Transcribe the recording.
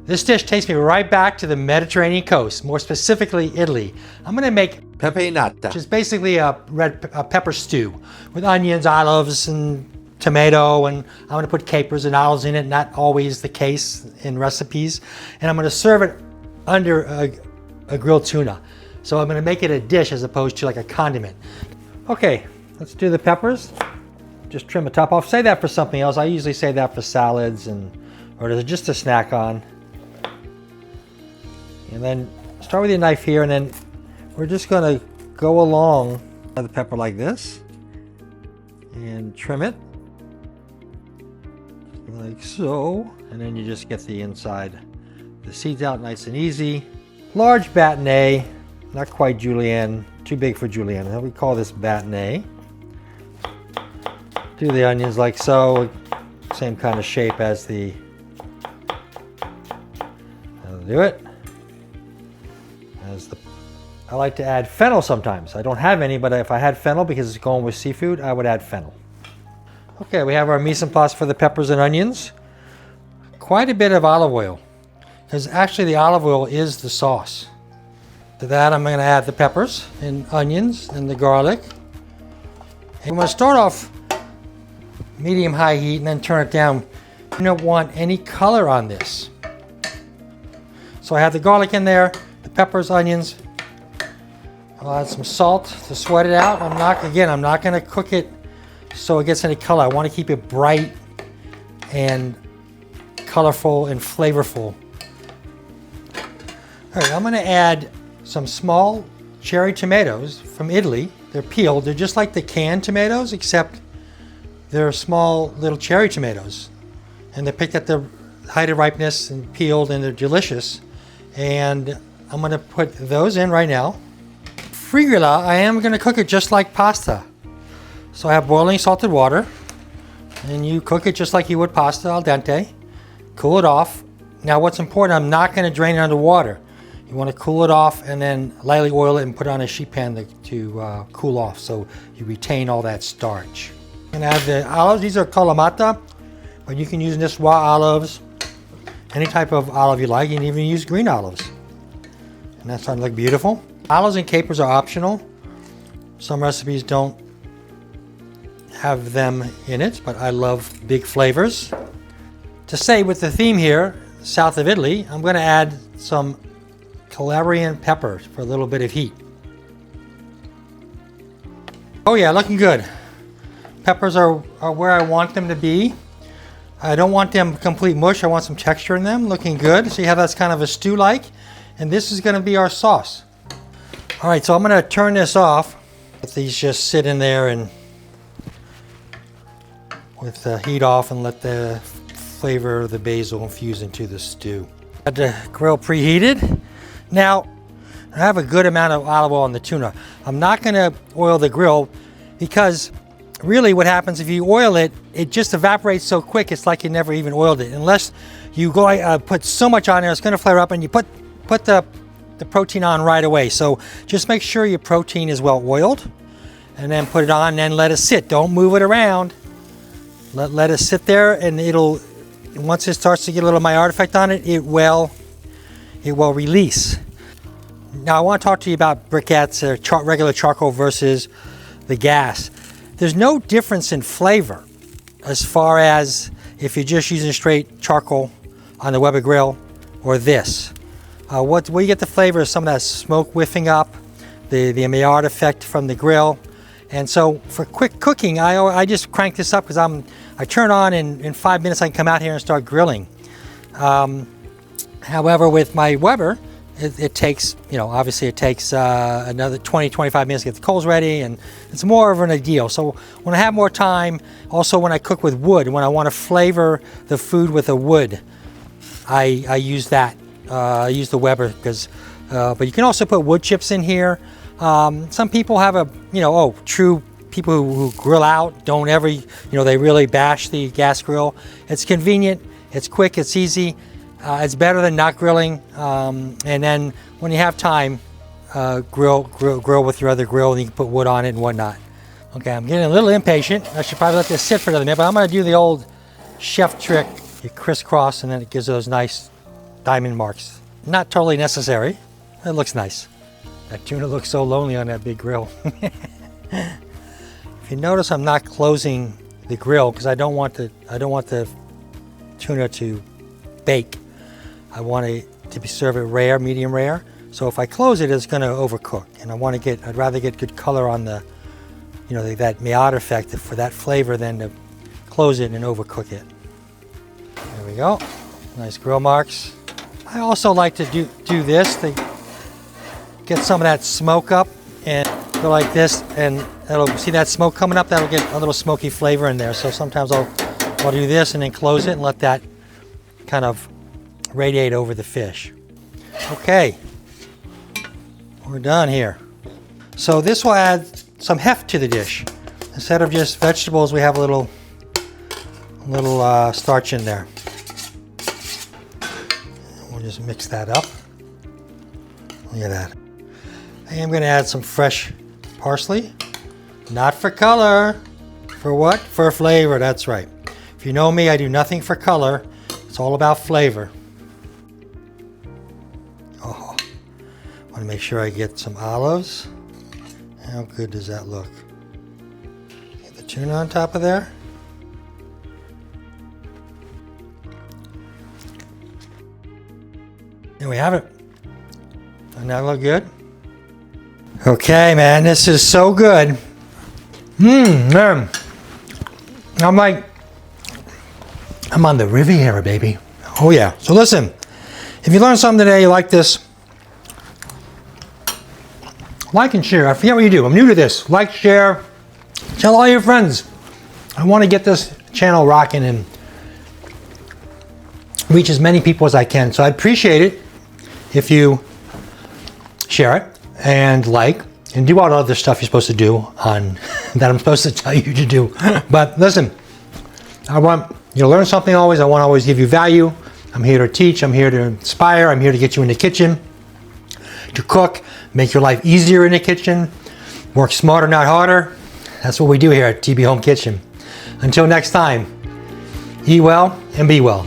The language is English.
This dish takes me right back to the Mediterranean coast, more specifically Italy. I'm gonna make Peperonata, which is basically a pepper stew with onions, olives, and tomato, and I'm gonna put capers and olives in it, not always the case in recipes. And I'm gonna serve it under a grilled tuna. So I'm gonna make it a dish as opposed to like a condiment. Okay, let's do the peppers. Just trim the top off. Save that for something else. I usually save that for salads or just a snack on. And then start with your knife here, and then we're just gonna go along the pepper like this and trim it like so. And then you just get the inside, the seeds out nice and easy. Large batonnet, not quite julienne, too big for julienne. We call this batonnet. Do the onions like so, same kind of shape as the, that'll do it. I like to add fennel sometimes. I don't have any, but if I had fennel because it's going with seafood, I would add fennel. Okay, we have our mise en place for the peppers and onions. Quite a bit of olive oil, because actually the olive oil is the sauce. To that, I'm going to add the peppers and onions and the garlic. And I'm going to start off medium-high heat and then turn it down. You don't want any color on this. So I have the garlic in there, the peppers, onions. I'll add some salt to sweat it out. I'm not going to cook it so it gets any color. I want to keep it bright and colorful and flavorful. All right, I'm going to add some small cherry tomatoes from Italy. They're peeled. They're just like the canned tomatoes, except they're small little cherry tomatoes. And they're picked at the height of ripeness and peeled, and they're delicious. And I'm going to put those in right now. Fregula, I am going to cook it just like pasta. So I have boiling salted water, and you cook it just like you would pasta, al dente. Cool it off. Now what's important, I'm not going to drain it underwater. You want to cool it off and then lightly oil it and put it on a sheet pan to cool off so you retain all that starch. I'm going to add the olives. These are kalamata, but you can use just raw olives, any type of olive you like. You can even use green olives. And that's starting to look beautiful. Olives and capers are optional. Some recipes don't have them in it, but I love big flavors. To say with the theme here, south of Italy, I'm going to add some Calabrian peppers for a little bit of heat. Oh yeah, looking good. Peppers are where I want them to be. I don't want them complete mush. I want some texture in them. Looking good. See how that's kind of a stew-like? And this is going to be our sauce. All right, so I'm going to turn this off. Let these just sit in there and with the heat off and let the flavor of the basil infuse into the stew. Got the grill preheated. Now, I have a good amount of olive oil on the tuna. I'm not going to oil the grill because really what happens if you oil it, it just evaporates so quick it's like you never even oiled it. Unless you go put so much on there, it's going to flare up, and you put the protein on right away. So just make sure your protein is well oiled, and then put it on and then let it sit. Don't move it around. Let it sit there, and once it starts to get a little Maillard effect on it, it will release. Now I want to talk to you about briquettes or regular charcoal versus the gas. There's no difference in flavor as far as if you're just using straight charcoal on the Weber grill or this. Where you get the flavor is some of that smoke whiffing up, the Maillard effect from the grill. And so for quick cooking, I just crank this up because I turn on and in 5 minutes I can come out here and start grilling. However, with my Weber, it takes, obviously it takes another 20-25 minutes to get the coals ready, and it's more of an ideal. So when I have more time, also when I cook with wood, when I want to flavor the food with a wood, I use that. I use the Weber because, but you can also put wood chips in here. Some people have true people who grill out don't ever, they really bash the gas grill. It's convenient, it's quick, it's easy. It's better than not grilling. And then when you have time, grill with your other grill, and you can put wood on it and whatnot. Okay, I'm getting a little impatient. I should probably let this sit for another minute, but I'm going to do the old chef trick. You crisscross, and then it gives those nice diamond marks. Not totally necessary. It looks nice. That tuna looks so lonely on that big grill. If you notice, I'm not closing the grill because I don't want the tuna to bake. I want it to be served rare, medium rare. So if I close it, it's going to overcook, and I'd rather get good color on the, that Maillard effect for that flavor than to close it and overcook it. There we go. Nice grill marks. I also like to do this to get some of that smoke up and go like this, and see that smoke coming up, that'll get a little smoky flavor in there. So sometimes I'll do this and then close it and let that kind of radiate over the fish. Okay, we're done here. So this will add some heft to the dish. Instead of just vegetables, we have a little starch in there. We'll just mix that up. Look at that. I'm going to add some fresh parsley. Not for color. For what? For flavor, that's right. If you know me, I do nothing for color. It's all about flavor. Oh, I want to make sure I get some olives. How good does that look? Get the tuna on top of there. There we have it. Doesn't that look good? Okay, man, this is so good. Man. I'm on the Riviera, baby. Oh yeah. So listen, if you learned something today, you like this, like and share. I forget what you do. I'm new to this. Like, share, tell all your friends. I want to get this channel rocking and reach as many people as I can. So I'd appreciate it if you share it and like and do all the other stuff you're supposed to do on that I'm supposed to tell you to do. But listen, I want you to learn something always. I want to always give you value. I'm here to teach. I'm here to inspire. I'm here to get you in the kitchen, to cook, make your life easier in the kitchen, work smarter, not harder. That's what we do here at TB Home Kitchen. Until next time, eat well and be well.